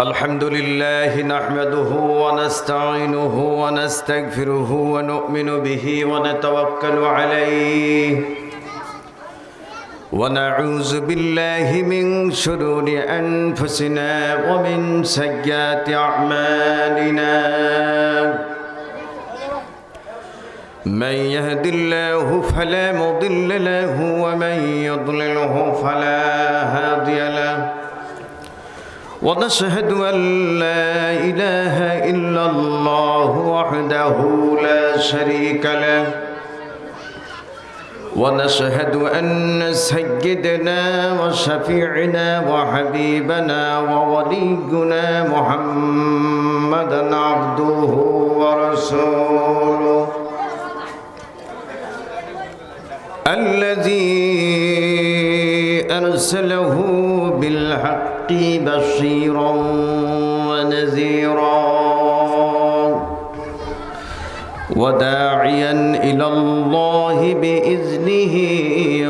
الحمد لله نحمده ونستعينه ونستغفره ونؤمن به ونتوكل عليه ونعوذ بالله من شرور أنفسنا ومن سيئات أعمالنا من يهد الله فلا مضل له ومن يضلله فلا هادي له ونشهد أن لا إله إلا الله وحده لا شريك له ونشهد أن سيدنا وشفيعنا وحبيبنا وولينا محمدا عبده ورسوله الذي أرسله بالحق بشيرا ونذيرا وداعيا إلى الله بإذنه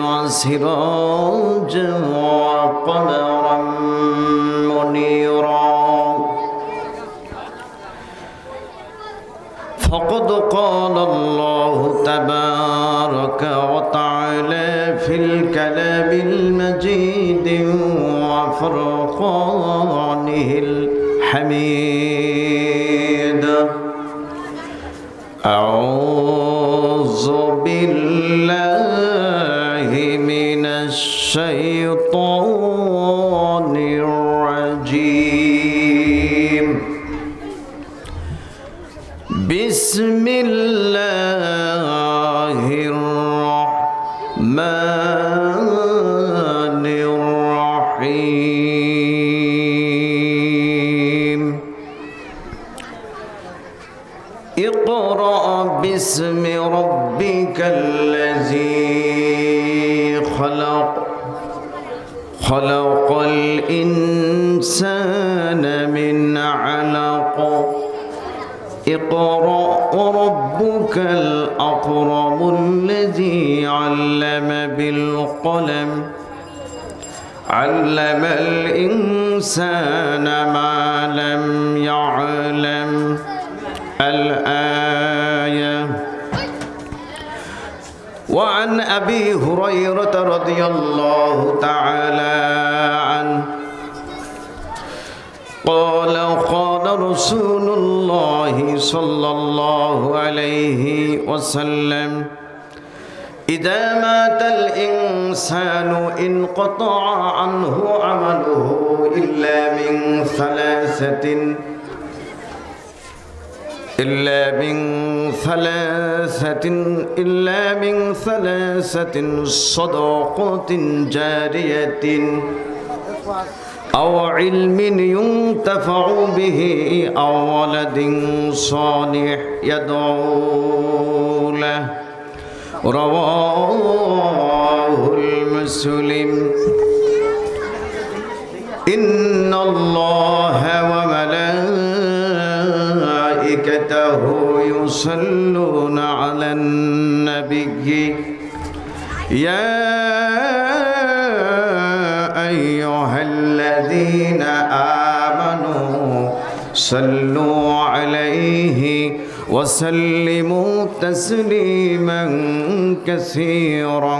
وسراجا وقمرا منيرا فقد قال الله تبارك وتعالى في الكلام المجيد وفرقانه الحميد أعوذ بالله من الشيطان الرجيم بسم الله الرحمن الرحيم اقرأ باسم ربك الذي خلق خلق الإنسان من علق اقرأ وربك الأكرم الذي علم بالقلم علم الإنسان ما لم يعلم الآية وعن أبي هريرة رضي الله تعالى عنه قال قال رسول الله صلى الله عليه وسلم إذا مات الإنسان انقطع عنه عمله إلا من ثلاثة صدقة جارية أو علم ينتفع به أو ولد صالح يدعو له رواه المسلم إن الله وملائكته يصلون على النبي يا أيها الذين آمنوا صلوا عليه وسلموا تسليما كثيرا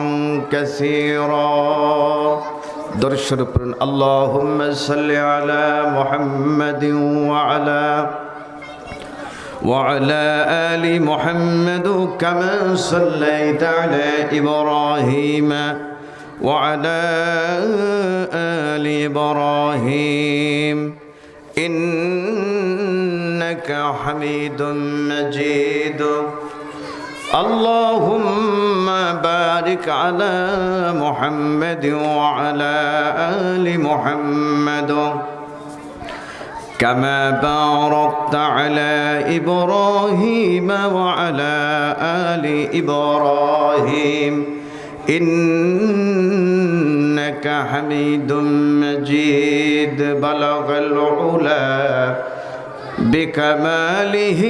درشد اللهم صل على محمد وعلى آل محمد كما صليت على إبراهيم وعلى آل إبراهيم إنك حميد مجيد اللهم بارك على محمد وعلى آل محمد كما باركت على إبراهيم وعلى آل إبراهيم إنك حميد مجيد بلغ العلا بكماله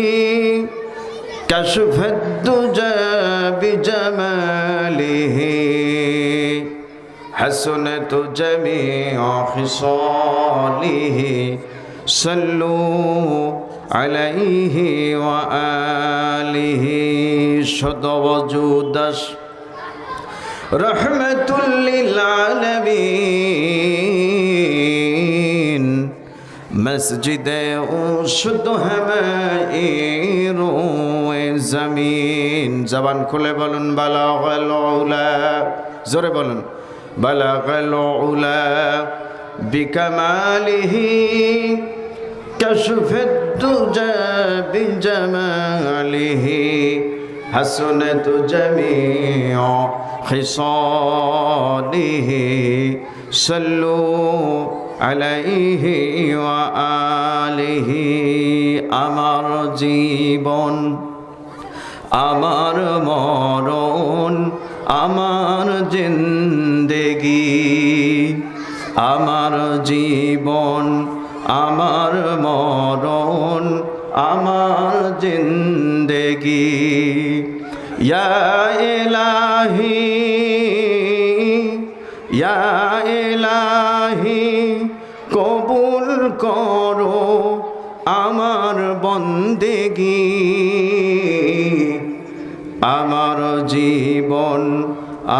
كشف الدجى بجماله حسنت جميع خصاله صلوا عليه وآله شد وجودش رحمة للعالمين مسجد شد همائر زمین زبان খুলে বলুন বালাগাল উলা জোরে বলুন বালাগাল উলা বিকামালিহি কাশফাত দুজা বিজামালিহি হাসনাত জামিউ খিসালিহি সাল্লু আলাইহি ওয়া আলিহি আমার জীবন আমার মরণ আমার জিন্দেগি আমার জীবন আমার মরণ আমার জিন্দেগি ইয়া ইলাহি ইয়া ইলাহি কবুল করো আমার বন্দেগি আমার জীবন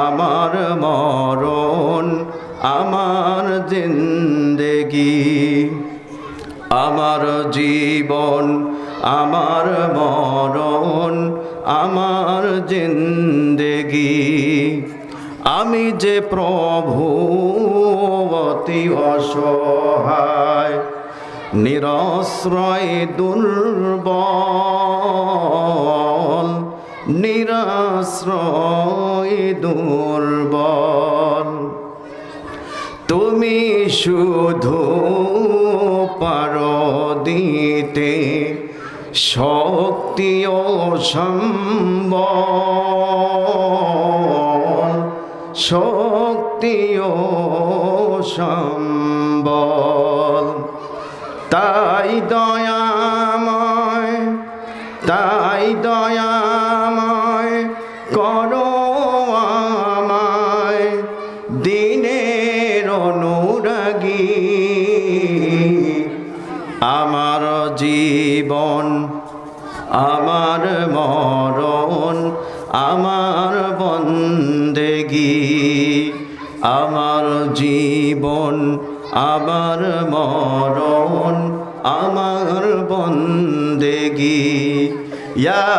আমার মরণ আমার জিন্দেগি আমার জীবন আমার মরণ আমার জিন্দেগি আমি যে প্রভু অতি অসহায় নিরাশ্রয় দুর্বল নিরাশ্রয় দুর্বল তুমি শুধু পারো দিতে শক্তি ও সম্বল শক্তি ও সম্বল তাই দয়াময় করো আমায় দিনের অনুরাগী আমার জীবন আমার মরণ আমার বন্দেগি আমার জীবন আমার মরণ আমার বন্দেগি ইয়া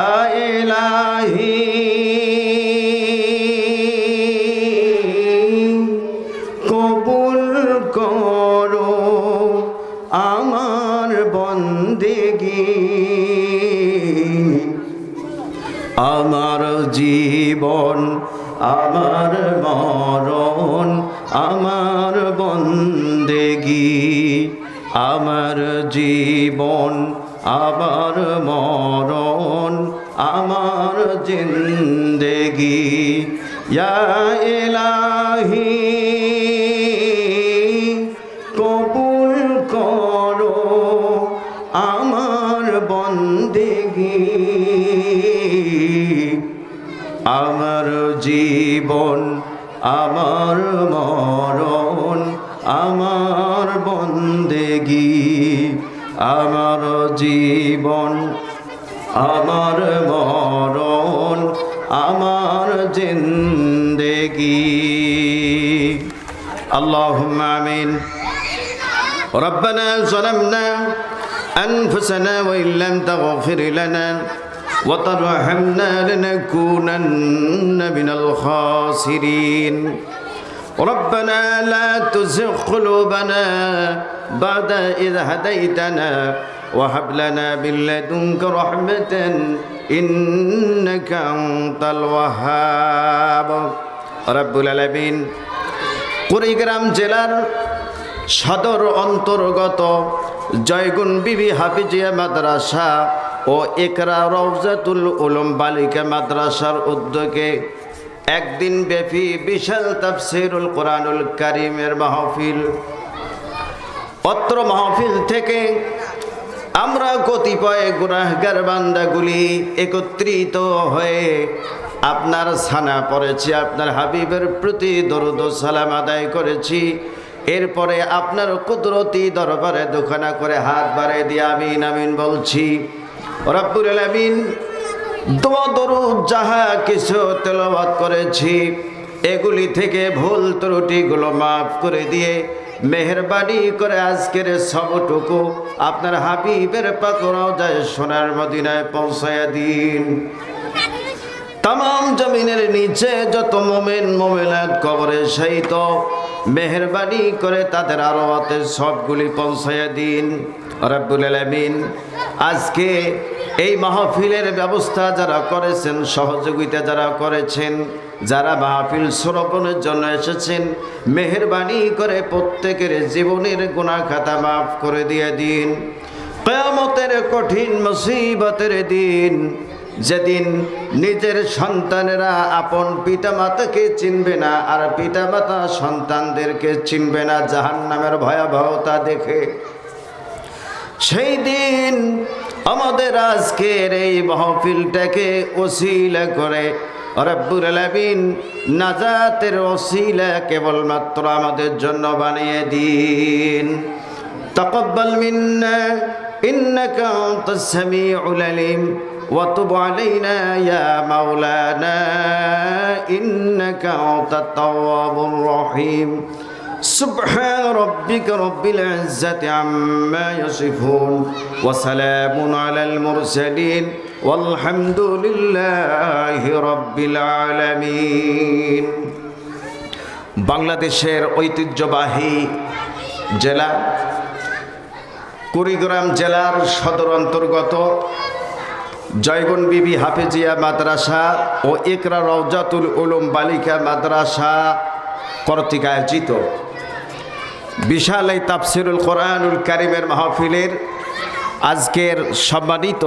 ইলাহি কবুল করো আমার বন্দেগি আমার জীবন আমার মরণ আমার বন্দেগি আমার জীবন আমার মরণ আমার জিন্দেগি ইয়া ইলাহি কবুল করো আমার বন্দেগি আমার জীবন আমার মরণ আমার বন্দেগি আমার জীবন আমার মরণ আমার জিন্দেগি اللهم آمين ربنا ظلمنا أنفسنا وإن لم تغفر لنا وترحمنا لنكونن من الخاسرين ربنا لا تزغ قلوبنا بعد إذ هديتنا وهب لنا من لدنك رحمة إنك أنت الوهاب رب العالمين কুড়িগ্রাম জেলার সদর অন্তর্গত জয়গুন বিবি হাফিজিয়া মাদ্রাসা ও ইকরা রওজাতুল উলুম বালিকা মাদ্রাসার উদ্যোগে একদিন ব্যাপী বিশাল তাফসীরুল কোরআনুল কারীমের মাহফিল। অত্র মাহফিল থেকে আমরা কতিপয় গুনাহগার বান্দাগুলি একত্রিত হয়ে আপনার সানা পড়েছি, আপনার হাবিবের প্রতি দরুদ ও সালাম আদায় করেছি। এরপরে আপনার কুদরতি দরবারে দুখানা করে হাত বাড়িয়ে দিয়ে আমিন আমিন বলছি। রব্বুল আলামিন, দোয়া দরুদ যাহা কিছু তেলাওয়াত করেছি এগুলি থেকে ভুল ত্রুটিগুলো মাফ করে দিয়ে মেহেরবানি করে আজকের সবটুকু আপনার হাবিবের পাক রওজায়ে সোনার মদিনায় পৌঁছায়া দিন। তামাম জমিনের নিচে যত মোমেন মোমেনাত কবরে শায়িত, মেহেরবানি করে তাদের আরওয়াতে সবগুলি পৌঁছায়া দিন। রব্বুল আলামিন, আজকে এই মাহফিলের ব্যবস্থা যারা করেছেন, সহযোগিতা যারা করেছেন, যারা মাহফিল শ্রবণের জন্য এসেছেন, মেহেরবানি করে প্রত্যেকের জীবনের গুনাহ খাতা মাফ করে দিয়ে দিন। কিয়ামতের কঠিন মুসিবতের দিন, যেদিন নিজের সন্তানেরা আপন পিতামাতাকে চিনবে না আর পিতামাতা সন্তানদেরকে চিনবে না জাহান্নামের ভয়াবহতা দেখে, সেই দিন আমাদের আজকের এই মাহফিলটাকে ওসিলা করে রব্বুল আলামিন নাজাতের ওসিলা কেবলমাত্র আমাদের জন্য বানিয়ে দিন। তাকাব্বাল মিন্না ইন্নাকা আনতাস সামিউল আলিম ওয়া তুব আলাইনা ইয়া মাওলানা ইন্নাকা আনতাত তাওয়াবুর রহিম। سبحان ربك رب العزة عما يصفون وسلام على المرسلين والحمد لله رب العالمين। বাংলাদেশের ঐতিহ্যবাহী জেলা কুড়িগ্রাম জেলার সদর অন্তর্গত জয়গণ বিবি হাফেজিয়া মাদ্রাসা ও ইকরা রওজাতুল উলুম বালিকা মাদ্রাসা কর্তৃক আয়োজিত বিশাল এই তাফসিরুল কোরআনুল কারীমের মাহফিলের আজকের সম্মানিত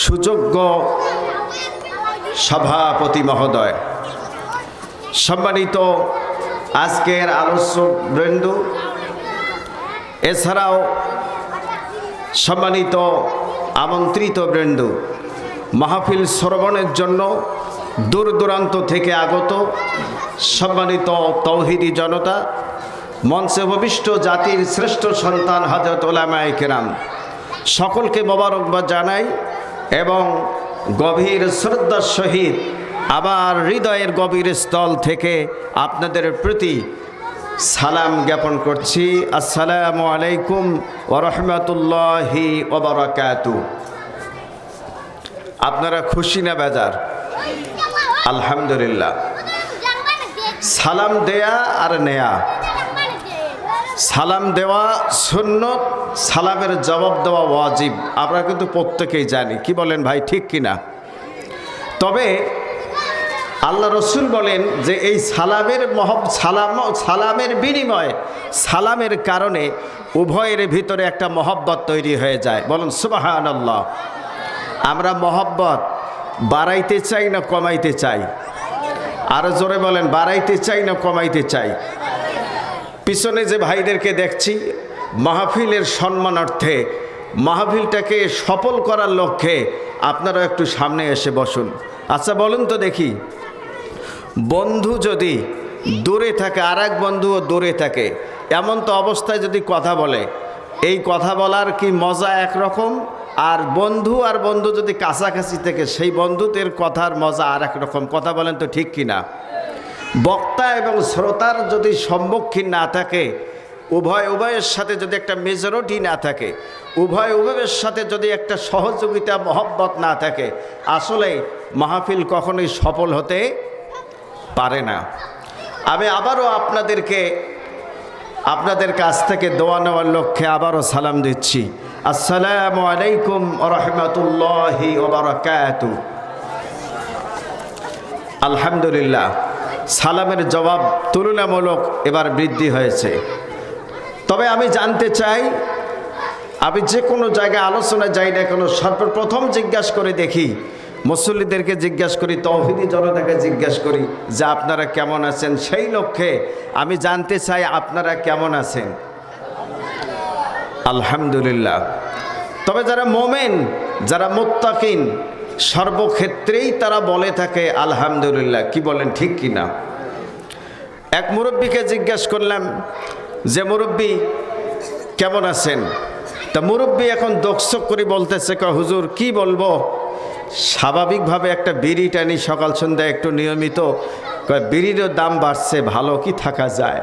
সুযোগ্য সভাপতি মহোদয়, সম্মানিত আজকের আলোচক বৃন্দ, এছাড়াও সম্মানিত আমন্ত্রিত বৃন্দ, মাহফিল শ্রবণের জন্য দূর দূরান্ত থেকে আগত সম্মানিত তৌহিদি জনতা, মঞ্চে উপবিষ্ট জাতির শ্রেষ্ঠ সন্তান হযরত উলামায়ে কেরাম, সকলকে মোবারকবাদ জানাই এবং গভীর শ্রদ্ধার সহিত আবার হৃদয়ের গভীর স্থল থেকে আপনাদের প্রতি সালাম জ্ঞাপন করছি। আসসালামু আলাইকুম ওয়া রাহমাতুল্লাহি ওয়া বারাকাতুহু। আপনারা খুশি না বেজার? আলহামদুলিল্লাহ। সালাম দেয়া আর নেয়া, সালাম দেওয়া সুন্নত, সালামের জবাব দেওয়া ওয়াজিব, আমরা কিন্তু প্রত্যেকেই জানি। কি বলেন ভাই, ঠিক কিনা? তবে আল্লাহ রসুল বলেন যে এই সালামের বিনিময়ে, সালামের কারণে উভয়ের ভিতরে একটা মহব্বত তৈরি হয়ে যায়। বলুন সুবহানাল্লাহ। আমরা মহব্বত বাড়াইতে চাই না কমাইতে চাই? আরো জোরে বলেন, বাড়াইতে চাই না কমাইতে চাই? পিছনে যে ভাইদেরকে দেখছি মাহফিলের সম্মানার্থে, মাহফিলটাকে সফল করার লক্ষ্যে আপনারা একটু সামনে এসে বসুন। আচ্ছা বলুন তো দেখি, বন্ধু যদি দূরে থাকে, আর এক বন্ধুও দূরে থাকে, এমন তো অবস্থায় যদি কথা বলে, এই কথা বলার কি মজা একরকম, আর বন্ধু যদি কাছাকাছি থেকে, সেই বন্ধুদের কথার মজা আর এক রকম। কথা বলেন তো ঠিক কিনা? বক্তা এবং শ্রোতার যদি সম্মুখীন না থাকে, উভয়ের সাথে যদি একটা মেজরিটি না থাকে, উভয়ের সাথে যদি একটা সহযোগিতা মহব্বত না থাকে, আসলে মাহফিল কখনোই সফল হতে পারে না। আমি আবারও আপনাদের কাছ থেকে দোয়া নেওয়ার লক্ষ্যে আবারও সালাম দিচ্ছি। আসসালামু আলাইকুম ওয়া রাহমাতুল্লাহি ওয়া বারাকাতুহু। আলহামদুলিল্লাহ, সালামের জবাব তুলনামূলক এবার বৃদ্ধি হয়েছে। তবে আমি জানতে চাই, আমি যে কোনো জায়গায় আলোচনায় যাই না কেন, সর্বপ্রথম জিজ্ঞাসা করে দেখি, মুসল্লিদেরকে জিজ্ঞাসা করি, তৌহিদি জনতাকে জিজ্ঞাসা করি যে আপনারা কেমন আছেন। সেই লক্ষ্যে আমি জানতে চাই আপনারা কেমন আছেন। আলহামদুলিল্লাহ। তবে যারা মোমেন, যারা মুত্তাকিন, সর্বক্ষেত্রেই তারা বলে থাকে আলহামদুলিল্লাহ। কি বলেন, ঠিক কিনা? এক মুরব্বীকে জিজ্ঞাসা করলাম, যে মুরব্বী কেমন আছেন, তা মুরব্বী এখন দোকসক করে বলতেছে, হুজুর কি বলবো, স্বাভাবিকভাবে একটা বিড়ি টানি সকাল সন্ধ্যা একটু নিয়মিত, বিড়িরও দাম বাড়ছে, ভালো কি থাকা যায়।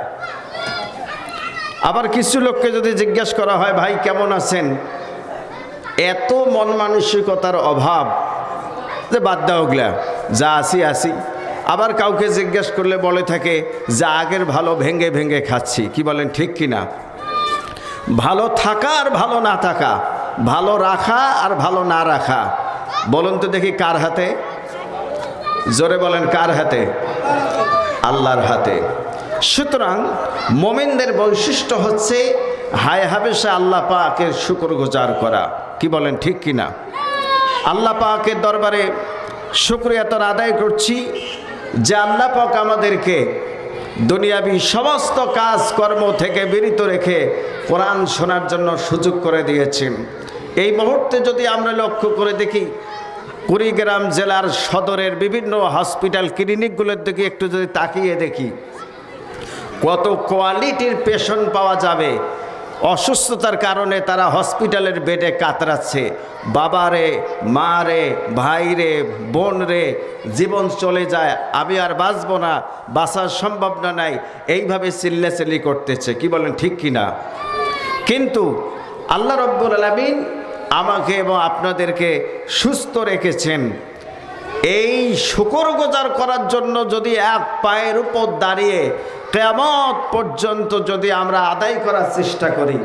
আবার কিছু লোককে যদি জিজ্ঞেস করা হয় ভাই কেমন আছেন, এত মন মানসিকতার অভাব যে বাদ দাও ওগুলা, যা আসি আসি। আবার কাউকে জিজ্ঞেস করলে বলে থাকে যা আগের ভালো ভেঙে ভেঙে খাচ্ছি। কি বলেন ঠিক কিনা? ভালো থাকা আর ভালো না থাকা, ভালো রাখা আর ভালো না রাখা, বলুন তো দেখি কার হাতে? জোরে বলেন কার হাতে? আল্লাহর হাতে। সুতরাং মোমেনদের বৈশিষ্ট্য হচ্ছে হায় হামেশা আল্লাহ পাকের শুকরগুজার করা। কি বলেন ঠিক কিনা? আল্লাহ পাকের দরবারে শুকরিয়া তো আদায় করছি যে আল্লাহ পাক আমাদেরকে দুনিয়াবি সমস্ত কাজকর্ম থেকে বিরত রেখে কোরআন শোনার জন্য সুযোগ করে দিয়েছেন। এই মুহূর্তে যদি আমরা লক্ষ্য করে দেখি, কুড়িগ্রাম জেলার সদরের বিভিন্ন হসপিটাল ক্লিনিকগুলোর দিকে একটু যদি তাকিয়ে দেখি, কত কোয়ালিটির পেশেন্ট পাওয়া যাবে। অসুস্থতার কারণে তারা হসপিটালের বেডে কাতরাচ্ছে। বাবারে, মা রে, ভাই রে, বোন রে, জীবন চলে যায়, আমি আর বাঁচব না, বাঁচার সম্ভাবনা নাই, এইভাবে চিল্লাচিল্লি করতেছে। কি বলেন ঠিক কিনা? কিন্তু আল্লাহ রব্বুল আলামিন আমাকে এবং আপনাদেরকে সুস্থ রেখেছেন। এই শুকরগুজার করার জন্য যদি এক পায়ের উপর দাঁড়িয়ে কিয়ামত পর্যন্ত যদি আমরা আদায় করার চেষ্টা করি,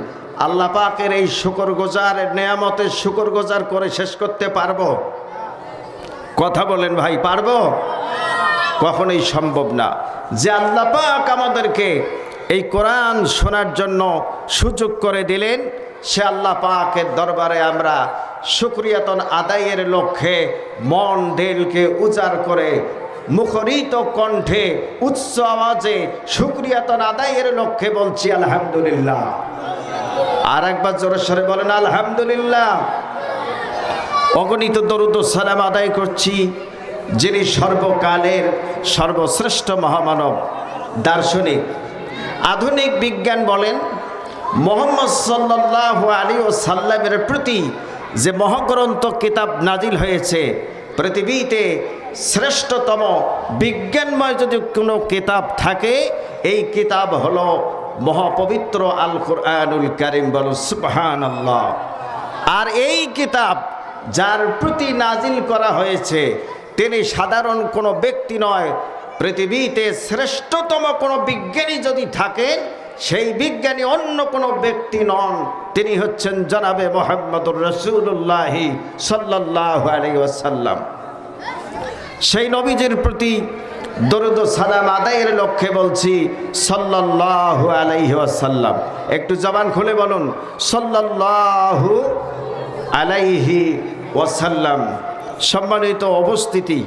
আল্লাহ পাকের এই শুকরগুজার নেয়ামতের শুকরগুজার করে শেষ করতে পারবো? কথা বলেন ভাই, পারবো? কখনোই সম্ভব না। যে আল্লাহ পাক আমাদেরকে এই কোরআন শোনার জন্য সুযোগ করে দিলেন, সে আল্লাহ পাকের দরবারে আমরা শুকরিয়াতন আদায়ের লক্ষ্যে মন দিলকে উজাড় করে মুখরিত কণ্ঠে উচ্চ আওয়াজে শুকরিয়াতন আদায়ের লক্ষ্যে বলছি আলহামদুলিল্লাহ। আর একবার জোরে সরে বলেন আলহামদুলিল্লাহ। অগণিত দরুদ ও সালাম আদায় করছি যিনি সর্বকালের সর্বশ্রেষ্ঠ মহামানব, দার্শনিক, আধুনিক বিজ্ঞান বলেন, মুহাম্মদ সাল্লাল্লাহু আলাইহি ওয়াসাল্লামের প্রতি যে মহাগ্রন্থ কিতাব নাজিল হয়েছে, পৃথিবীতে শ্রেষ্ঠতম বিজ্ঞানময় যদি কোনো কিতাব থাকে, এই কিতাব হলো মহাপবিত্র আল কুরআনুল কারীম। বলুন সুবহানাল্লাহ। আর এই কিতাব যার প্রতি নাজিল করা হয়েছে তিনি সাধারণ কোনো ব্যক্তি নয়। পৃথিবীতে শ্রেষ্ঠতম কোনো বিজ্ঞানী যদি থাকেন, সেই বিজ্ঞানী অন্য কোনো ব্যক্তি নন, তিনি হচ্ছেন জনাবে মুহাম্মদুর রাসূলুল্লাহ সাল্লাল্লাহু আলাইহি ওয়াসাল্লাম। সেই নবীজির প্রতি দরুদ ও সালাম আদায়ের লক্ষ্যে বলছি সাল্লাল্লাহু আলাইহি ওয়াসাল্লাম। একটু জবান খুলে বলুন সাল্লাল্লাহু আলাইহি ওয়াসাল্লাম। সম্মানিত উপস্থিতি,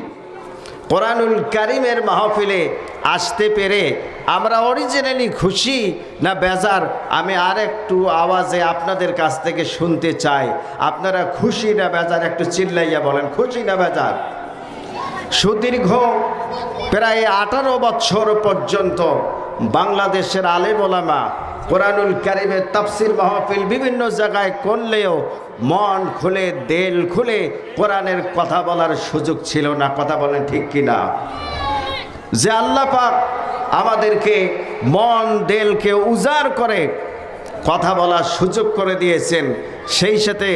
কোরআনুল কারীমের মাহফিলে আসতে পেরে আমরা অরিজিনালি খুশি না বেজার? আমি আর একটু আওয়াজে আপনাদের কাছ থেকে শুনতে চাই, আপনারা খুশি না বেজার? একটু চিল্লাইয়া বলেন খুশি না বেজার? সুদীর্ঘ প্রায় 18 বছর পর্যন্ত বাংলাদেশের আলেম ওলামা কোরআনুল কারীমের তাফসীর মাহফিল বিভিন্ন জায়গায় করলেও মন খুলে দিল খুলে কোরআনের কথা বলার সুযোগ ছিল না। কথা বলেন ঠিক কিনা? যে আল্লাহ পাক আমাদেরকে মন দিলকে উজাড় করে কথা বলার সুযোগ করে দিয়েছেন, সেই সাথে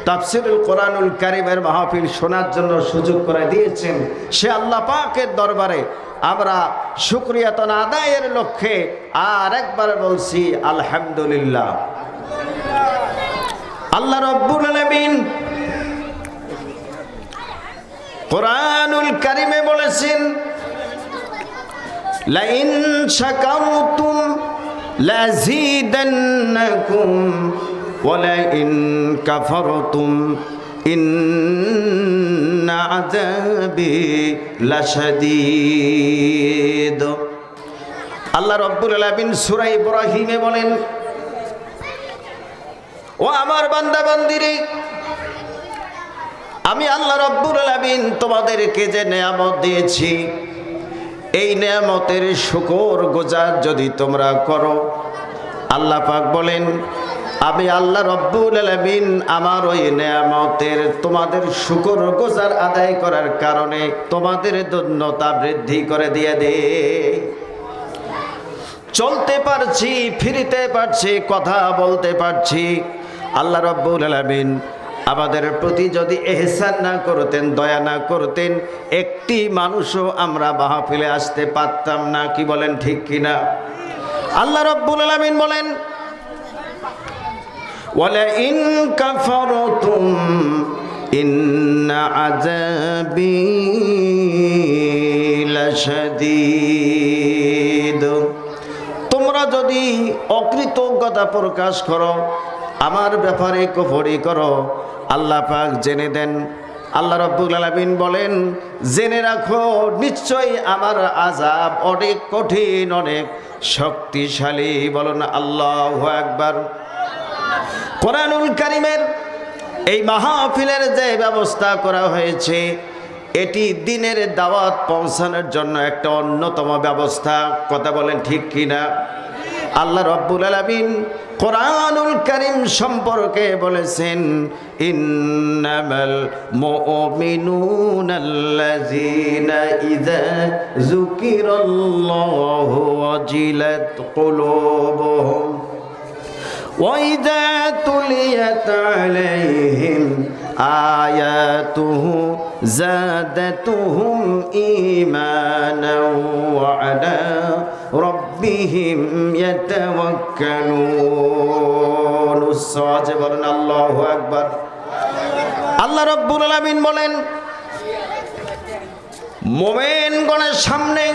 তাফসীরুল কোরআনুল কারীমের মাহফিল শোনার জন্য সুযোগ করে দিয়েছেন, সে আল্লাহ পাকের দরবারে আমরা শুকরিয়াতন আদায়ের লক্ষ্যে আর একবার বলছি আলহামদুলিল্লাহ। আল্লাহ রাব্বুল আলামিন কোরআনুল কারীমে বলেছেন, লাইন শাকারতুম লাযীদান্নাকুম ওয়া লাইন কাফারতুম ইন্না আযাবি লাশাদীদ। আল্লাহ রাব্বুল আলামিন সূরা ইব্রাহিমে বলেন, ও আমার বান্দা বান্দিরে, আমি আল্লাহ রাব্বুল আলামিন তোমাদেরকে যে নেয়ামত দিয়েছি, এই নেয়ামতের শুকর গুজার যদি তোমরা করো, আল্লাহ পাক বলেন, আমি আল্লাহ রব্বুল আলামিন আমার ওই নেয়ামতের তোমাদের শুকরগুজার আদায় করার কারণে তোমাদের ধন্যতা বৃদ্ধি করে দিয়ে দে। চলতে পারছি, ফিরতে পারছি, কথা বলতে পারছি। আল্লাহ রব্বুল আলামিন আমাদের প্রতি যদি ইহসান না করতেন, দয়া না করতেন, একটি মানুষও আমরা মাহফিলে আসতে পারতাম না। কি বলেন, ঠিক কিনা? আল্লাহ রব্বুল আলামিন বলেন, ওয়ালাইন কাফারতুম ইন্না আযাবি লাশাদীদ। তোমরা যদি অকৃতজ্ঞতা প্রকাশ করো, আমার ব্যাপারে কুফরি করো, আল্লাহ পাক জেনে দেন। আল্লাহ রাব্বুল আলামিন বলেন, জেনে রাখো নিশ্চয়ই আমার আযাব অনেক কঠিন, অনেক শক্তিশালী। বলুন আল্লাহু আকবার। কোরআনুল কারীমের এই মাহফিলের যে ব্যবস্থা করা হয়েছে, এটি দ্বীনের দাওয়াত পৌঁছানোর জন্য একটা অন্যতম ব্যবস্থা। কথা বলেন, ঠিক কিনা? আল্লাহ রাব্বুল আলামিন কোরআনুল কারীম সম্পর্কে বলেছেন, ইন্নামাল মুমিনুনাল্লাযীনা ইযা যুকিরাল্লাহু ওয়াজিলাত কুলুবুহুম وَإِذَا تُلِيَتْ عَلَيْهِمْ آيَاتُهُ زَادَتْهُمْ إِيمَانًا وَعَلَى رَبِّهِمْ يَتَوَكَّلُونَ। উচ্চআওয়াজে বলেন আল্লাহু আকবার। আল্লাহ রাব্বুল আলামিন বলেন, মুমিনগণের সামনে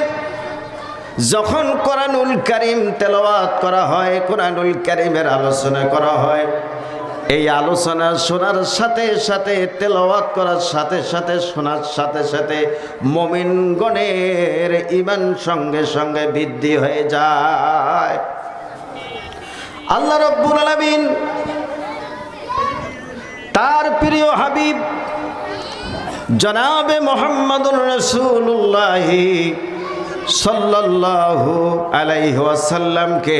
যখন কোরআনুল কারীম তেলাওয়াত করা হয়, কোরআনুল কারীমের আলোচনা করা হয়, এই আলোচনা শোনার সাথে সাথে, তেলাওয়াত করার সাথে সাথে, শোনার সাথে সাথে মুমিনগণের ঈমান সঙ্গে সঙ্গে বৃদ্ধি হয়ে যায়। আল্লাহ রাব্বুল আলামিন তার প্রিয় হাবিব জনাবে মুহাম্মদুর রাসূলুল্লাহ সাল্লাল্লাহু আলাইহি ওয়াসাল্লামকে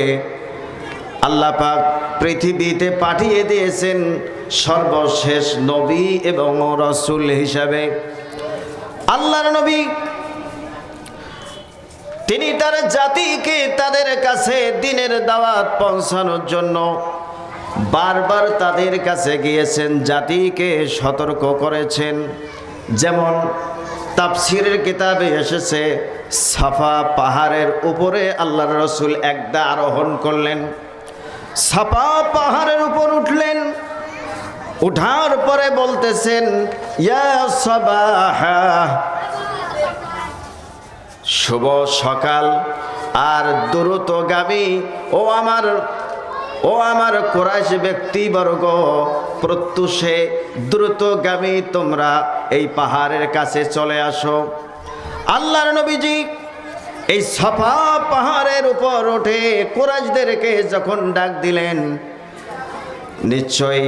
আল্লাহ পাক পৃথিবীতে পাঠিয়ে দিয়েছেন সর্বশেষ নবী এবং রাসূল হিসাবে। আল্লাহর নবী, তিনি তার জাতিকে তাদের কাছে দ্বীনের দাওয়াত পৌঁছানোর জন্য বারবার তাদের কাছে গিয়েছেন, জাতিকে সতর্ক করেছেন। যেমন তাফসীরের কিতাবে এসেছে, সাফা পাহাড়ের উপরে আল্লাহর রাসূল একদা আরোহণ করলেন। সাফা পাহাড়ের উপর উঠলেন, উঠার পরে বলতেছেন, ইয়া সাবাহা, শুভ সকাল। আর দ্রুতগামী ও আমার কুরাইশ ব্যক্তিবর্গ, প্রত্যুষে দ্রুতগামী তোমরা এই পাহাড়ের কাছে চলে আসো। আল্লাহর নবীজি এই সাফা পাহাড়ের উপর উঠে কুরাইশদেরকে যখন ডাক দিলেন, নিশ্চয়ই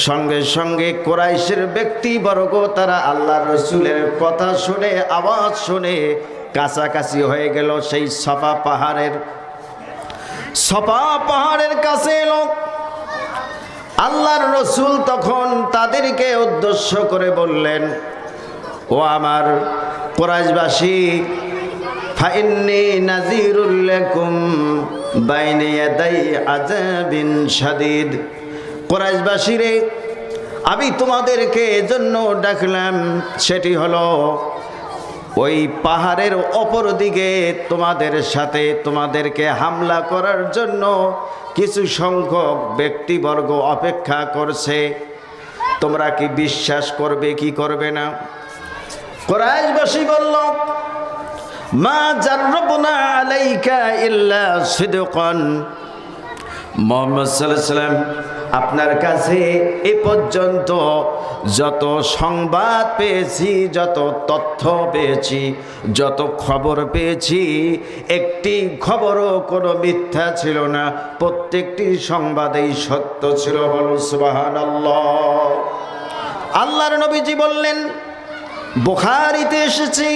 সঙ্গে সঙ্গে কুরাইশের ব্যক্তিবর্গ তারা আল্লাহর রাসূলের কথা শুনে, আওয়াজ শুনে কাছাকাছি হয়ে গেল। সেই সাফা পাহাড়ের কাছে এলো। আল্লাহর রাসূল তখন তাদেরকে উদ্দেশ্য করে বললেন, ও আমার কুরাইশবাসী, ফাইন্নী নাযীরুল লাকুম বাইনা ইয়াদাই আযাবিন শাদীদ। কুরাইশবাসী রে, আমি তোমাদেরকে এজন্য ডাকলাম, সেটি হলো ওই পাহাড়ের অপর দিকে তোমাদেরকে হামলা করার জন্য কিছু সংখ্যক ব্যক্তিবর্গ অপেক্ষা করছে। তোমরা কি বিশ্বাস করবে কি করবে না? কুরাইশবাসী বলল, মা জাররাবনা আলাইকা ইল্লা সিদকান। মুহাম্মদ সাল্লাল্লাহু আলাইহি ওয়াসাল্লাম, আপনার কাছে এ পর্যন্ত যত সংবাদ পেয়েছি, যত তথ্য পেয়েছি, যত খবর পেয়েছি, একটি খবরও কোনো মিথ্যা ছিল না, প্রত্যেকটি সংবাদেই সত্য ছিল। বলুন সুবহানাল্লাহ। আল্লাহর নবীজি বললেন, বুখারীতে এসেছে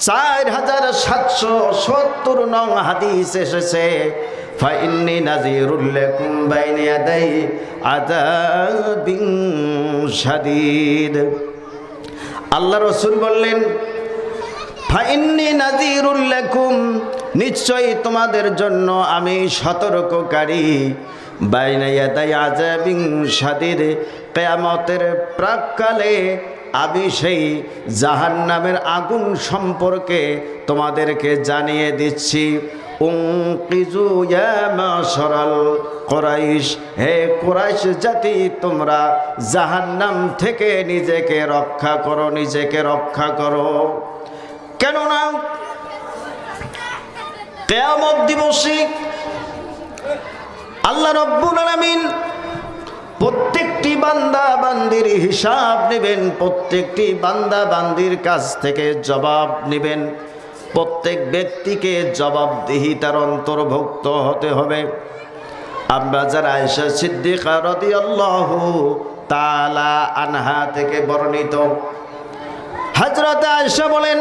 4770 নং হাদিস এসেছে, ফাইন্নী নাযীরুল লাকুম বাইনা ইয়াদাই আযাবিন শাদীদ। আল্লাহ রাসূল বললেন, ফাইন্নী নাযীরুল লাকুম, নিশ্চয়ই তোমাদের জন্য আমি সতর্ককারী, বাইনা ইয়াদাই আযাবিন শাদীদ, কিয়ামতের প্রাক্কালে আমি সেই জাহান্নামের আগুন সম্পর্কে তোমাদেরকে জানিয়ে দিচ্ছি। উনকিজু ইয়া মাশারাল কুরাইশ, হে কুরাইশ জাতি, তোমরা জাহান্নাম থেকে নিজেকে রক্ষা করো, নিজেকে রক্ষা করো। কেননা কিয়ামত দিবসে আল্লাহ রাব্বুল আলামিন প্রত্যেকটি বান্দা বান্দির হিসাব নেবেন, প্রত্যেকটি বান্দা বান্দির কাছ থেকে জবাব নেবেন। প্রত্যেক ব্যক্তিকে জবাবদিহিতার অন্তর্ভুক্ত হতে হবে। আমরা যারা আয়েশা সিদ্দিকা রাদিয়াল্লাহু তাআলা আনহা থেকে বর্ণিত, হযরত আয়েশা বলেন,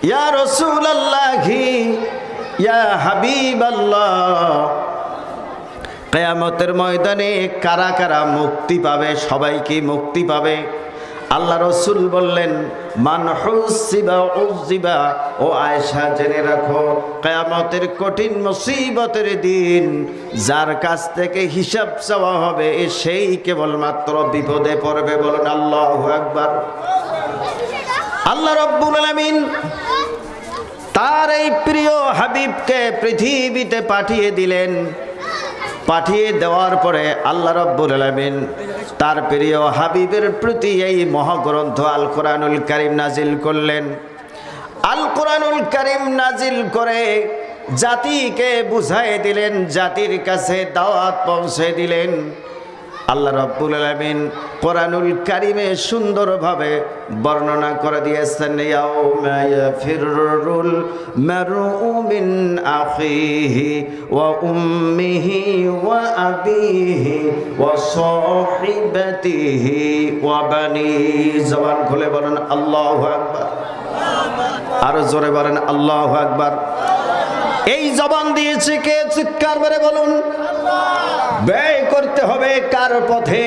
ইয়া রাসূলুল্লাহি ইয়া হাবিবাল্লাহ, কিয়ামতের ময়দানে কারা কারা মুক্তি পাবে? সবাই কি মুক্তি পাবে? আল্লাহ রাসূল বললেন, মান হুসিবা উযিবা, ও আয়েশা জেনে রাখো, কিয়ামতের কঠিন মুসিবতের দিন যার কাছ থেকে হিসাব চাওয়া হবে সেই কেবলমাত্র বিপদে পড়বে। বলুন আল্লাহু আকবার। আল্লাহ রাব্বুল আলামিন তার এই প্রিয় হাবিবকে পৃথিবীতে পাঠিয়ে দিলেন। পাঠিয়ে দেওয়ার পরে আল্লাহ রাব্বুল আলামিন তার প্রিয় হাবিবের প্রতি এই মহাগ্রন্থ আল কোরআনুল কারীম নাজিল করলেন। আল কোরআনুল কারীম নাজিল করে জাতিকে বুঝাই দিলেন, জাতির কাছে দাওয়াত পৌঁছে দিলেন। আল্লাহ রাব্বুল আলামিন কোরআনুল কারীমে সুন্দরভাবে বর্ণনা করে দিয়েছেন, ইয়াউমা ইয়াফিরুল মারউ মিন আখিহি ওয়া উম্মিহি ওয়া আবিহি ওয়া সাহিবাতিহি ওয়া বানি। জবান খুলে বলেন আল্লাহু আকবার। আরো জোরে বলেন আল্লাহু আকবার। এই জবান দিয়েছে কে? চিৎকার করে বলুন। ব্যয় করতে হবে কার পথে?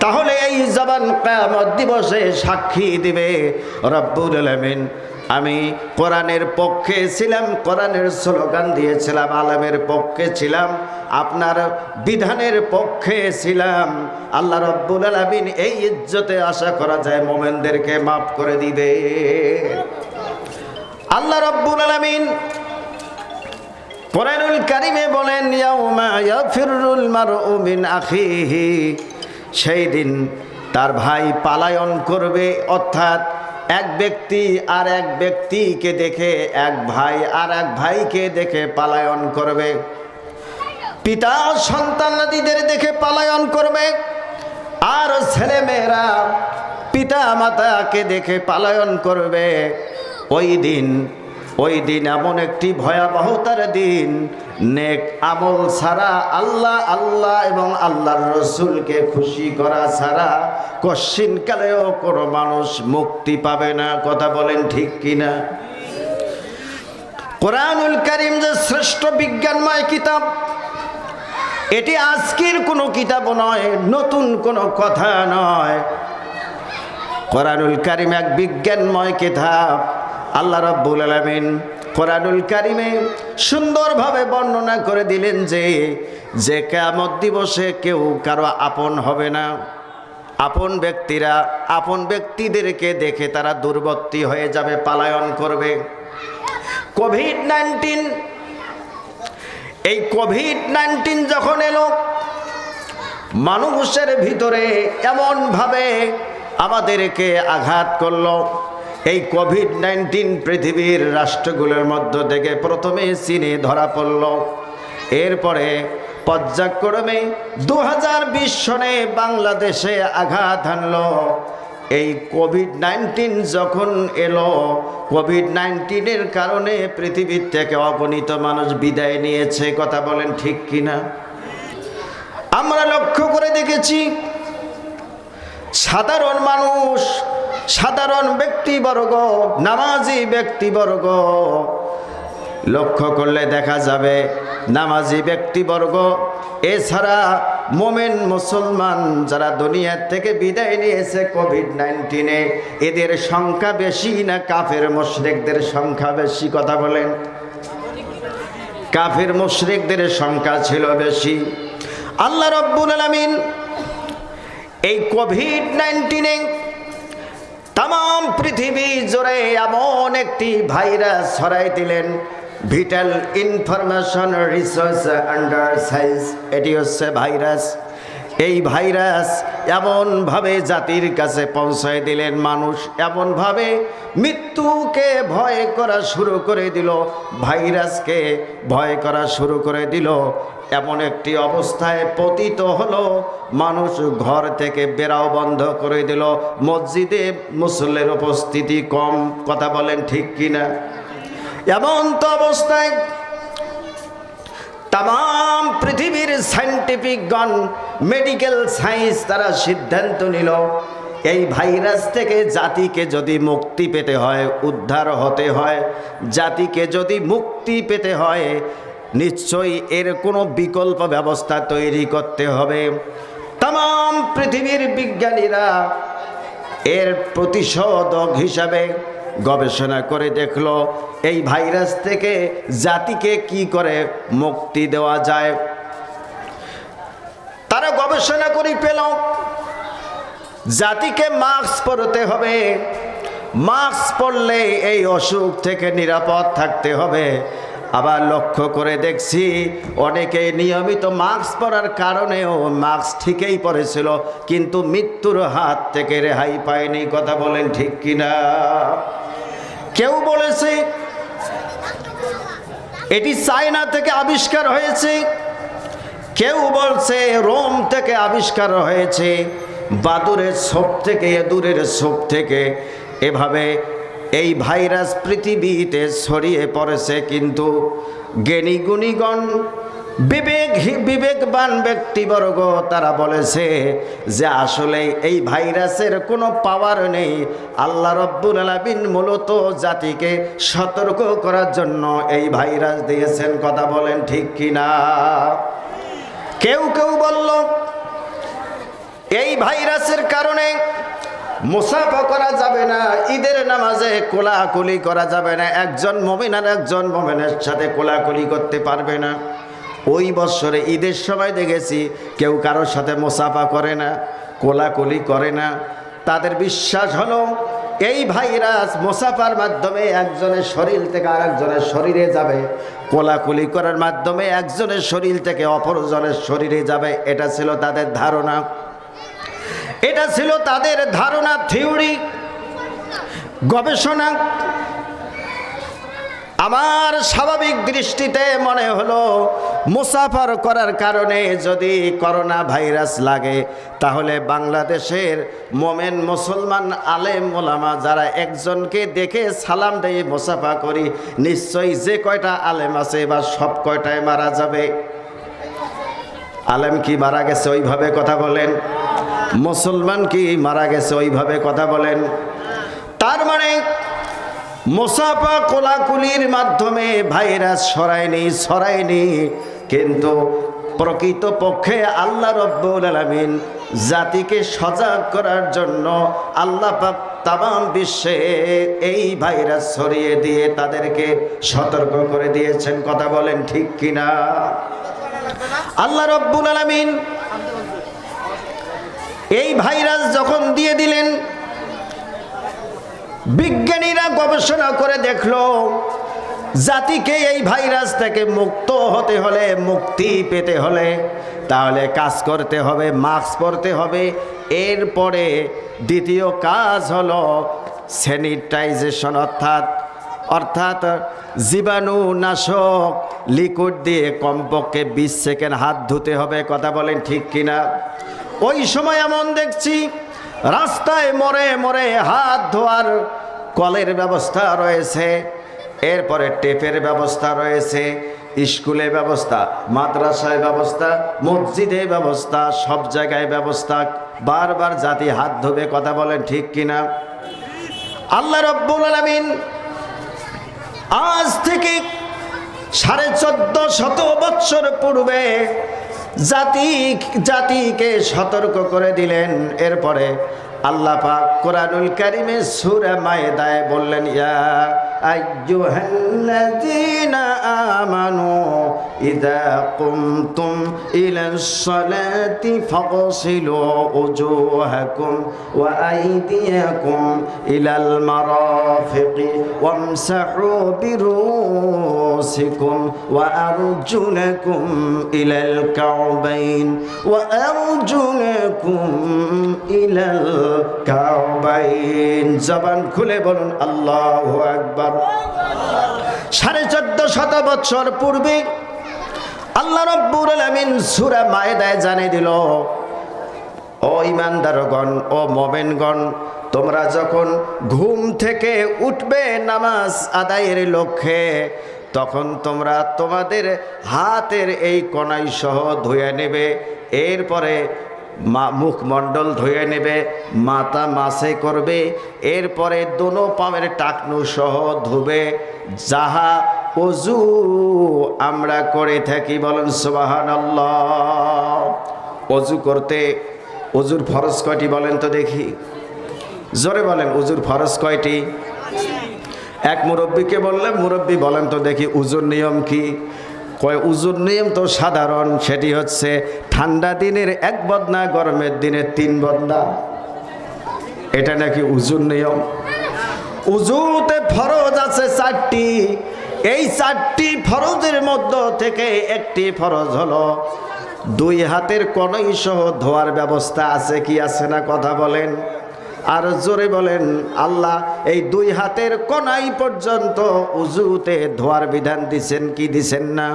তাহলে এই জবান কিয়ামত দিবসে সাক্ষী দিবে রব্বুল আলামিন আমি কোরআনের পক্ষে ছিলাম, কোরআনের স্লোগান দিয়েছিলাম, আলেমের পক্ষে ছিলাম, আপনার বিধানের পক্ষে ছিলাম। আল্লাহ রব্বুল আলামিন এই ইজ্জতে আশা করা যায় মুমিনদেরকে মাফ করে দিবে। আল্লাহ রব্বুল আলামিন কোরআনুল কারীমে বলেন, ইয়াউমা ইয়াফিরুল মারউ মিন আখিহি, সেই দিন তার ভাই পালায়ন করবে। অর্থাৎ এক ব্যক্তি আর এক ব্যক্তিকে দেখে, এক ভাই আর এক ভাইকে দেখে পালায়ন করবে। পিতা সন্তানাদিদের দেখে পালায়ন করবে, আর ছেলে মেয়েরা পিতা মাতাকে দেখে পালায়ন করবে। ওই দিন এমন একটি ভয়াবহতার দিন, নেক আমল ছাড়া, আল্লাহ আল্লাহ এবং আল্লাহর রসুলকে খুশি করা ছাড়া কশ্চিনকালেও কোনো মানুষ মুক্তি পাবে না। কথা বলেন ঠিক কিনা? কোরআনুল কারীম যে শ্রেষ্ঠ বিজ্ঞানময় কিতাব, এটি আজকের কোনো কিতাব নয়, নতুন কোনো কথা নয়। কোরআনুল কারীম এক বিজ্ঞানময় কিতাব। আল্লাহ রাব্বুল আলামিন কোরআনুল কারীমে সুন্দরভাবে বর্ণনা করে দিলেন যে কিয়ামত দিবসে কেউ কারো আপন হবে না। আপন ব্যক্তিরা আপন ব্যক্তিদেরকে দেখে তারা দূরবর্তী হয়ে যাবে, পালায়ন করবে। কোভিড-19, এই কোভিড-19 যখন এলো, মানুষের ভিতরে এমনভাবে আমাদেরকে আঘাত করলো। এই কোভিড-19 পৃথিবীর রাষ্ট্রগুলোর মধ্য থেকে প্রথমে চীনে ধরা পড়ল, এরপরে পর্যায়ক্রমে 2020 সনে বাংলাদেশে আঘাত হানলো। এই কোভিড-19 যখন এলো, কোভিড-19-এর কারণে পৃথিবীর থেকে অগণিত মানুষ বিদায় নিয়েছে। কথা বলেন ঠিক কিনা? আমরা লক্ষ্য করে দেখেছি, সাধারণ মানুষ, সাধারণ ব্যক্তিবর্গ, নামাজি ব্যক্তিবর্গ লক্ষ্য করলে দেখা যাবে নামাজি ব্যক্তিবর্গ এছাড়া মোমেন মুসলমান যারা দুনিয়ার থেকে বিদায় নিয়েছে কোভিড-19-এ, এদের সংখ্যা বেশি না কাফের মুশরিকদের সংখ্যা বেশি? কথা বলেন। কাফের মুশরিকদের সংখ্যা ছিল বেশি। আল্লাহ রাব্বুল আলামিন এই কোভিড-19-এ তাম পৃথিবী জুড়ে এমন একটি ভাইরাস ছড়াই দিলেন, vital information resource under size, এটি হচ্ছে ভাইরাস। এই ভাইরাস এমনভাবে জাতির কাছে পৌঁছায় দিলেন, মানুষ এমনভাবে মৃত্যুকে ভয় করা শুরু করে দিল, ভাইরাসকে ভয় করা শুরু করে দিল। এমন একটি অবস্থায় পতিত হলো, মানুষ ঘর থেকে বেরাও বন্ধ করে দিল, মসজিদে মুসল্লির উপস্থিতি কম। কথা বলেন ঠিক কিনা? এমন তো অবস্থায় তাম পৃথিবীর সায়েন্টিফিকগণ, মেডিকেল সায়েন্স তারা সিদ্ধান্ত নিল এই ভাইরাস থেকে জাতিকে যদি মুক্তি পেতে হয়, উদ্ধার হতে হয়, জাতিকে যদি মুক্তি পেতে হয়, নিশ্চয়ই এর কোনো বিকল্প ব্যবস্থা তৈরি করতে হবে। তাম পৃথিবীর বিজ্ঞানীরা এর প্রতিষেধক হিসাবে গবেষণা করে দেখলো এই ভাইরাস থেকে জাতিকে কি করে মুক্তি দেওয়া যায়। তারা গবেষণা করে পেল জাতিকে মাস্ক পরতে হবে, মাস্ক পরলে এই অসুখ থেকে নিরাপদ থাকতে হবে। আবার লক্ষ্য করে দেখছি অনেকে নিয়মিত মাস্ক পরার কারণেও মাস্ক ঠিকই পরেছিল, কিন্তু মৃত্যুর হাত থেকে রেহাই পায়নি। কথা বলেন ঠিক কিনা? কেউ বলেছে এটি চায়না থেকে আবিষ্কার হয়েছে, কেউ বলছে রোম থেকে আবিষ্কার হয়েছে, বাদুরের ছোপ থেকে, ইঁদুরের ছোপ থেকে। এভাবে এই ভাইরাস পৃথিবীতে ছড়িয়ে পড়েছে, কিন্তু জ্ঞানী গুণীগণ, বিবেকবান ব্যক্তিবর্গ তারা বলেছে যে আসলে এই ভাইরাসের কোনো পাওয়ার নেই। আল্লাহ রাব্বুল আলামিন মূলত জাতিকে সতর্ক করার জন্য এই ভাইরাস দিয়েছেন। কথা বলেন ঠিক কিনা? কেউ কেউ বলল এই ভাইরাসের কারণে মুসাফা করা যাবে না, ঈদের নামাজে কোলাকুলি করা যাবে না, একজন মুমিন আর একজন মুমিনের সাথে কোলাকুলি করতে পারবে না। ওই বছরে ঈদের সময় দেখেছি কেউ কারোর সাথে মুসাফা করে না, কোলাকুলি করে না। তাদের বিশ্বাস হলো এই ভাইরাস মুসাফার মাধ্যমে একজনের শরীর থেকে আরেকজনের শরীরে যাবে, কোলাকুলি করার মাধ্যমে একজনের শরীর থেকে অপরজনের শরীরে যাবে। এটা ছিল তাদের ধারণা, এটা ছিল তাদের ধারণা, থিওরি, গবেষণা। আমার স্বাভাবিক দৃষ্টিতে মনে হলো মুসাফার করার কারণে যদি করোনা ভাইরাস লাগে, তাহলে বাংলাদেশের মোমেন মুসলমান আলেম ওলামা যারা একজনকে দেখে সালাম দিয়ে মুসাফা করি, নিশ্চয়ই যে কয়টা আলেম আছে বা সব কয়টায় মারা যাবে। আলেম কি মারা গেছে ওইভাবে? কথা বলেন। মুসলমান কি মারা গেছে ওইভাবে? কথা বলেন। তার মানে মুসাফা কোলাকুলির মাধ্যমে ভাইরাস ছড়ায়নি, কিন্তু প্রকৃতপক্ষে আল্লাহ রাব্বুল আলামিন জাতিকে সজাগ করার জন্য আল্লাহ পাক তামাম বিশ্বে এই ভাইরাস ছড়িয়ে দিয়ে তাদেরকে সতর্ক করে দিয়েছেন। কথা বলেন ঠিক কিনা? আল্লাহ রাব্বুল আলামিন এই ভাইরাস যখন দিয়ে দিলেন, বিজ্ঞানীরা গবেষণা করে দেখলো জাতিকে এই ভাইরাস থেকে মুক্ত হতে হলে, মুক্তি পেতে হলে, তাহলে কাজ করতে হবে, মাস্ক পরতে হবে। এরপরে দ্বিতীয় কাজ হলো স্যানিটাইজেশন, অর্থাৎ জীবাণুনাশক লিকুইড দিয়ে কমপক্ষে 20 সেকেন্ড হাত ধুতে হবে। কথা বলেন ঠিক কিনা? ওই সময় এমন দেখছি রাস্তায় মোড়ে মোড়ে হাত ধোয়ার কলের ব্যবস্থা রয়েছে, এরপরে টেপের ব্যবস্থা রয়েছে, স্কুলে ব্যবস্থা, মাদ্রাসায় ব্যবস্থা, মসজিদে ব্যবস্থা, সব জায়গায় ব্যবস্থা। বারবার জাতি হাত ধোবে। কথা বলেন ঠিক কিনা? আল্লাহ রাব্বুল আলামিন আজ থেকে 1450 বৎসর পূর্বে জাতিকে সতর্ক করে দিলেন। এরপরে আল্লাহ পাক কোরআনুল কারীমে সূরা মায়েদায় বললেন, ইয়া আইয়ুহাল্লাযীনা আমানু ইযা কুমতুম ইলাস সালাতি ফাগসিলু উজুহাকুম ওয়া আইদিয়াকুম ইলাল মারাফিকি ওয়ামসাহু বিরুসিকুম ওয়া আরজুলাকুম ইলাল কাউবাইন ওয়া আরজুলাকুম ইলাল কাউবাইন। জবান খুলে বলুন আল্লাহু আকবার। 1450 বছর পূর্বে আল্লাহ রাব্বুল আলামিন সূরা মায়েদায় জানিয়ে দিল, ও ঈমানদারগণ, ও মুমিনগণ, তোমরা যখন ঘুম থেকে উঠবে নামাজ আদায়ের লক্ষ্যে, তখন তোমরা তোমাদের হাতের এই কনাই সহ ধুয়ে নেবে। এরপরে মুখমণ্ডল ধুয়ে নেবে, মাথা মাসে করবে, এরপরে দোনো পায়ের টাকনু সহ ধুবে, যাহা ওযু আমরা করে থাকি। বলেন সুবহানাল্লাহ। ওযু করতে ওযুর ফরজ কয়টি বলেন তো দেখি, জোরে বলেন, ওযুর ফরজ কয়টি? এক মুরব্বীকে বললে, মুরব্বী বলেন তো দেখি ওযুর নিয়ম কি? কয় উজুর নিয়ম তো সাধারণ, সেটি হচ্ছে ঠান্ডা দিনের 1 বদনা, গরমের দিনে 3 বদনা। এটা নাকি উজুর নিয়ম। উজুতে ফরজ আছে 4টি। এই 4টি ফরজের মধ্য থেকে একটি ফরজ হলো 2 হাতের কনাই সহ ধোয়ার ব্যবস্থা আছে কি আছে না? কথা বলেন আর জোরে বলেন। আল্লাহ এই 2 হাতের কনাই পর্যন্ত উজুতে ধোয়ার বিধান দিছেন কি দিছেন না?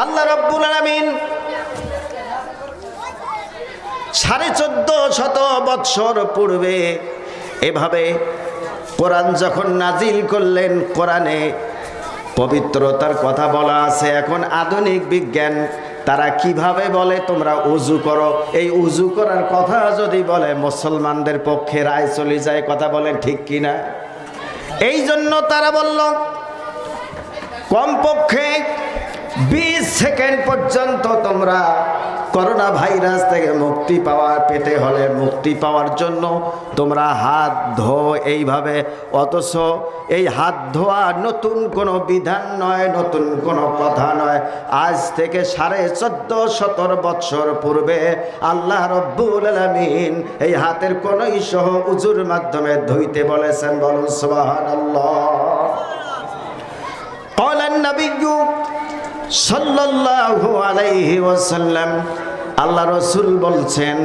আল্লাহ রাব্বুল আলামিন 1450 বৎসর পূর্বে এভাবে কোরআন যখন নাজিল করলেন, কোরআনে পবিত্রতার কথা বলা আছে। এখন আধুনিক বিজ্ঞান তারা কিভাবে বলে তোমরা উজু করো, এই উজু করার কথা যদি বলে মুসলমানদের পক্ষে রায় চলে যায়। কথা বলেন ঠিক কিনা? এই জন্য তারা বলল কমপক্ষে 20 সেকেন্ড পর্যন্ত তোমরা করোনা ভাইরাস থেকে মুক্তি পাওয়ার জন্য তোমরা হাত ধো এইভাবে। অথচ এই হাত ধোয়া নতুন কোনো বিধান নয়, নতুন কোনো কথা নয়। আজ থেকে 1450 বৎসর পূর্বে আল্লাহ রাব্বুল আলামিন এই হাতের কনাই সহ উজুর মাধ্যমে ধুইতে বলেছেন। বলুন সুবহানাল্লাহ। ক্বালা নবিয়্যু সাল্লাল্লাহু আলাইহি ওয়াসাল্লাম, আল্লাহ রাসূল বলছেন,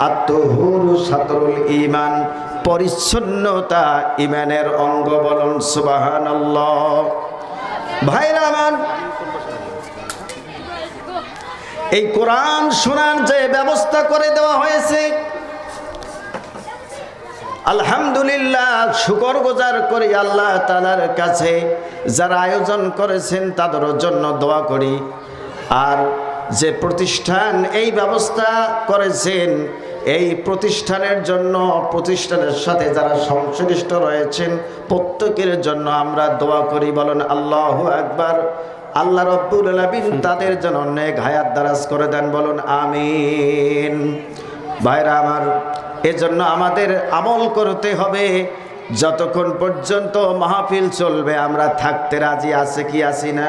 আত-তুহুরু শাতরুল ঈমান, পরিচ্ছন্নতা ঈমানের অঙ্গ। বলুন সুবহানাল্লাহ। ভাইরা আমার, এই কোরআন শোনার যে ব্যবস্থা করে দেওয়া হয়েছে, আলহামদুলিল্লাহ, শুকরগুজার করি আল্লাহ তাআলার কাছে। যারা আয়োজন করেছেন তাদের জন্য দোয়া করি। আর যে প্রতিষ্ঠান এই ব্যবস্থা করেছেন, এই প্রতিষ্ঠানের জন্য, প্রতিষ্ঠানের সাথে যারা সংশ্লিষ্ট রয়েছেন প্রত্যেকের জন্য আমরা দোয়া করি। বলেন আল্লাহু আকবার। আল্লাহ রাব্বুল আলামিন তাদের জন্য নেক হায়াত দারাজ করে দেন। বলুন আমিন। ভাইরা আমার, এজন্য আমাদের আমল করতে হবে। যতক্ষণ পর্যন্ত মাহফিল চলবে আমরা থাকতে রাজি আছি কি আছি না?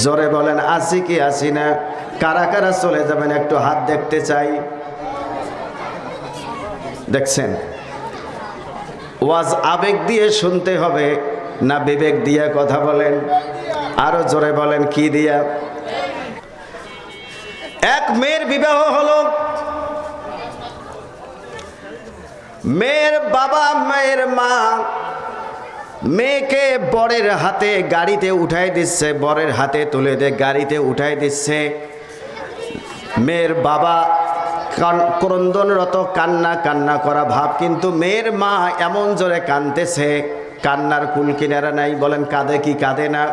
জোরে বলেন আছি কি আছি না? কারা কারা চলে যাবেন একটু হাত দেখতে চাই। দেখছেন, ওয়াজ আবেগ দিয়ে শুনতে হবে না বিবেক দিয়ে? কথা বলেন আরো জোরে বলেন, কি দিয়া? এক মেয়ের বিবাহ হলো। মেয়ের বাবা, মেয়ের মা মেয়েকে বরের হাতে গাড়িতে উঠাই দিচ্ছে, বরের হাতে তুলে দিয়ে গাড়িতে উঠাই দিচ্ছে। মেয়ের বাবা ক্রন্দনরত, কান্না করা ভাব, কিন্তু মেয়ের মা এমন জোরে কাঁদতেছে, কান্নার কুল কিনারা নাই। বলেন কাঁদে কি কাঁদে না?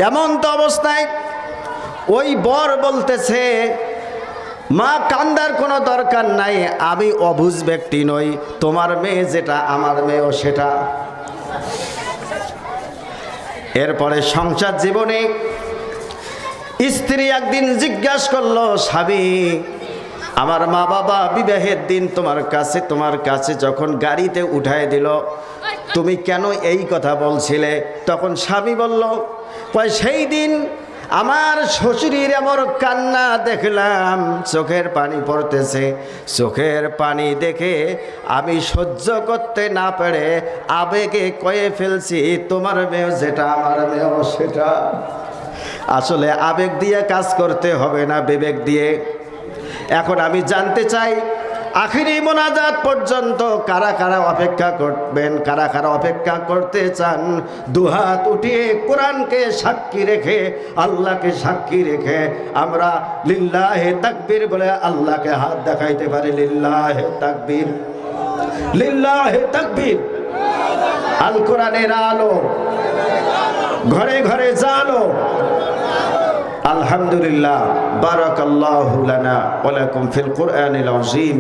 এমন তো অবস্থায় ওই বর বলতেছে, মা কান্দার কোনো দরকার নাই, আমি অবুঝ ব্যক্তি নই, তোমার মেয়ে যেটা আমার মেয়েও সেটা। এরপরে সংসার জীবনে স্ত্রী একদিন জিজ্ঞাসা করলো, স্বামী, আমার মা বাবা বিবাহের দিন তোমার কাছে যখন গাড়িতে উঠায় দিল, তুমি কেন এই কথা বলছিলে? তখন স্বামী বলল, সেই দিন আমার শ্বশুরের এমন কান্না দেখলাম, চোখের পানি পড়তেছে, চোখের পানি দেখে আমি সহ্য করতে না পেরে আবেগে কয়ে ফেলছি, তোমার মেয়ে যেটা আমার মেয়েও সেটা। আসলে আবেগ দিয়ে কাজ করতে হবে না, বিবেক দিয়ে। এখন আমি জানতে চাই, আখিরি মোনাজাত পর্যন্ত কারা কারা অপেক্ষা করবেন, কারা কারা অপেক্ষা করতে চান? দুহাত উঠিয়ে কোরআনকে সাক্ষী রেখে, আল্লাহকে সাক্ষী রেখে আমরা লিল্লাহে তাকবীর বলে আল্লাহকে হাত দেখাইতে পারি। লিল্লাহে তাকবীর, লিল্লাহে তাকবীর। আল কোরআনের আলো ঘরে ঘরে জালো। আলহামদুলিল্লাহ, বারাকাল্লাহু লানা ওয়া লাকুম ফিল কুরআনিল আযীম।